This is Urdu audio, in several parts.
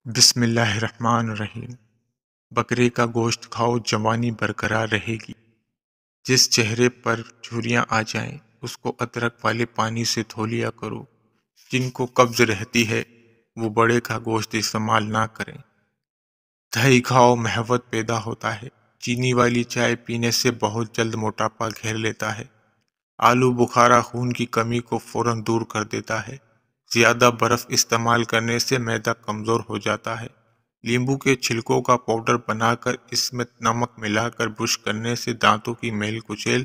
بسم اللہ الرحمن الرحیم۔ بکرے کا گوشت کھاؤ، جوانی برقرار رہے گی۔ جس چہرے پر جھریاں آ جائیں اس کو ادرک والے پانی سے دھو لیا کرو۔ جن کو قبض رہتی ہے وہ بڑے کا گوشت استعمال نہ کریں۔ دہی کھاؤ، محبت پیدا ہوتا ہے۔ چینی والی چائے پینے سے بہت جلد موٹاپا گھیر لیتا ہے۔ آلو بخارا خون کی کمی کو فوراً دور کر دیتا ہے۔ زیادہ برف استعمال کرنے سے معدہ کمزور ہو جاتا ہے۔ لیمبو کے چھلکوں کا پاؤڈر بنا کر اس میں نمک ملا کر برش کرنے سے دانتوں کی میل کچیل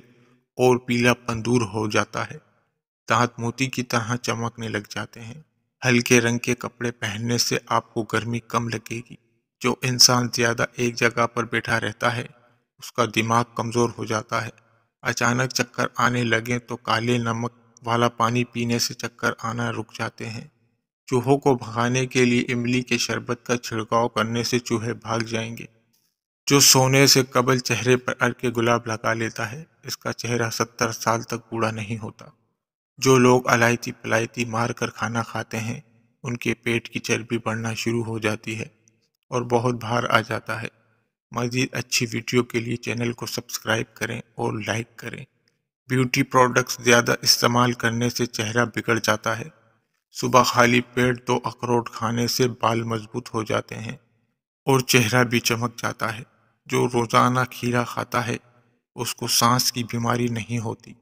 اور پیلا پن دور ہو جاتا ہے۔ دانت موتی کی طرح چمکنے لگ جاتے ہیں۔ ہلکے رنگ کے کپڑے پہننے سے آپ کو گرمی کم لگے گی۔ جو انسان زیادہ ایک جگہ پر بیٹھا رہتا ہے اس کا دماغ کمزور ہو جاتا ہے۔ اچانک چکر آنے لگیں تو کالے نمک والا پانی پینے سے چکر آنا رک جاتے ہیں۔ چوہوں کو بھگانے کے لیے املی کے شربت کا چھڑکاؤ کرنے سے چوہے بھاگ جائیں گے۔ جو سونے سے قبل چہرے پر ارک گلاب لگا لیتا ہے اس کا چہرہ 70 سال تک بوڑھا نہیں ہوتا۔ جو لوگ الائتی پلائتی مار کر کھانا کھاتے ہیں ان کے پیٹ کی چربی بڑھنا شروع ہو جاتی ہے اور بہت بھار آ جاتا ہے۔ مزید اچھی ویڈیو کے لیے چینل کو سبسکرائب کریں اور لائک کریں۔ بیوٹی پروڈکٹس زیادہ استعمال کرنے سے چہرہ بگڑ جاتا ہے۔ صبح خالی پیٹ 2 اخروٹ کھانے سے بال مضبوط ہو جاتے ہیں اور چہرہ بھی چمک جاتا ہے۔ جو روزانہ کھیرا کھاتا ہے اس کو سانس کی بیماری نہیں ہوتی۔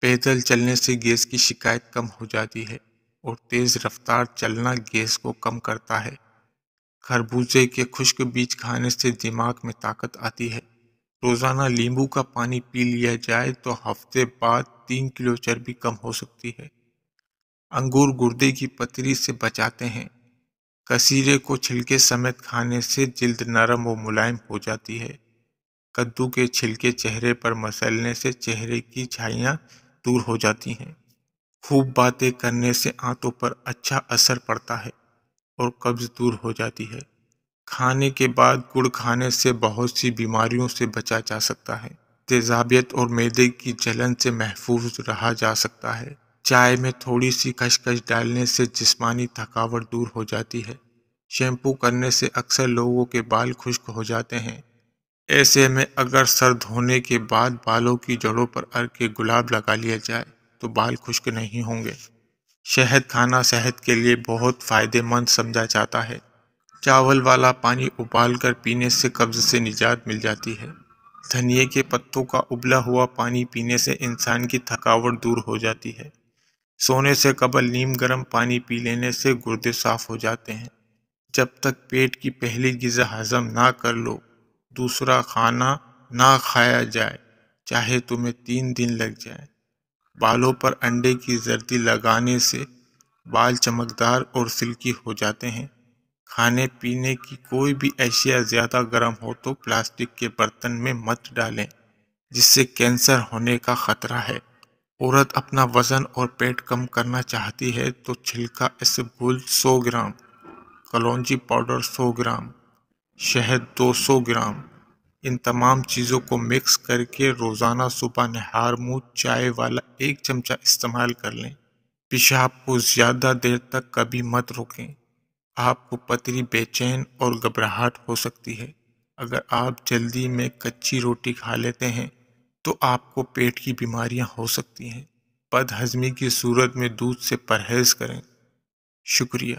پیدل چلنے سے گیس کی شکایت کم ہو جاتی ہے اور تیز رفتار چلنا گیس کو کم کرتا ہے۔ خربوزے کے خشک بیج کھانے سے دماغ میں طاقت آتی ہے۔ روزانہ لیمبو کا پانی پی لیا جائے تو ہفتے بعد 3 کلو چربی کم ہو سکتی ہے۔ انگور گردے کی پتھری سے بچاتے ہیں۔ کثیرے کو چھلکے سمیت کھانے سے جلد نرم و ملائم ہو جاتی ہے۔ کدو کے چھلکے چہرے پر مسلنے سے چہرے کی چھائیاں دور ہو جاتی ہیں۔ خوب باتیں کرنے سے آنتوں پر اچھا اثر پڑتا ہے اور قبض دور ہو جاتی ہے۔ کھانے کے بعد گڑ کھانے سے بہت سی بیماریوں سے بچا جا سکتا ہے۔ تیزابیت اور معدے کی جلن سے محفوظ رہا جا سکتا ہے۔ چائے میں تھوڑی سی خسخس ڈالنے سے جسمانی تھکاوٹ دور ہو جاتی ہے۔ شیمپو کرنے سے اکثر لوگوں کے بال خشک ہو جاتے ہیں۔ ایسے میں اگر سر دھونے کے بعد بالوں کی جڑوں پر ارک گلاب لگا لیا جائے تو بال خشک نہیں ہوں گے۔ شہد کھانا صحت کے لیے بہت فائدہ مند سمجھا جاتا ہے۔ چاول والا پانی ابال کر پینے سے قبض سے نجات مل جاتی ہے۔ دھنیے کے پتوں کا ابلا ہوا پانی پینے سے انسان کی تھکاوٹ دور ہو جاتی ہے۔ سونے سے قبل نیم گرم پانی پی لینے سے گردے صاف ہو جاتے ہیں۔ جب تک پیٹ کی پہلی غذا ہضم نہ کر لو دوسرا کھانا نہ کھایا جائے چاہے تمہیں 3 دن لگ جائیں۔ بالوں پر انڈے کی زردی لگانے سے بال چمکدار اور سلکی ہو جاتے ہیں۔ کھانے پینے کی کوئی بھی اشیاء زیادہ گرم ہو تو پلاسٹک کے برتن میں مت ڈالیں جس سے کینسر ہونے کا خطرہ ہے۔ عورت اپنا وزن اور پیٹ کم کرنا چاہتی ہے تو چھلکا اسبگول 100 گرام، کلونجی پاؤڈر 100 گرام، شہد 200 گرام، ان تمام چیزوں کو مکس کر کے روزانہ صبح نہار منہ چائے والا 1 چمچہ استعمال کر لیں۔ پیشاب کو زیادہ دیر تک کبھی مت روکیں۔ آپ کو پتری بے چین اور گھبراہٹ ہو سکتی ہے۔ اگر آپ جلدی میں کچی روٹی کھا لیتے ہیں تو آپ کو پیٹ کی بیماریاں ہو سکتی ہیں۔ بد ہضمی کی صورت میں دودھ سے پرہیز کریں۔ شکریہ۔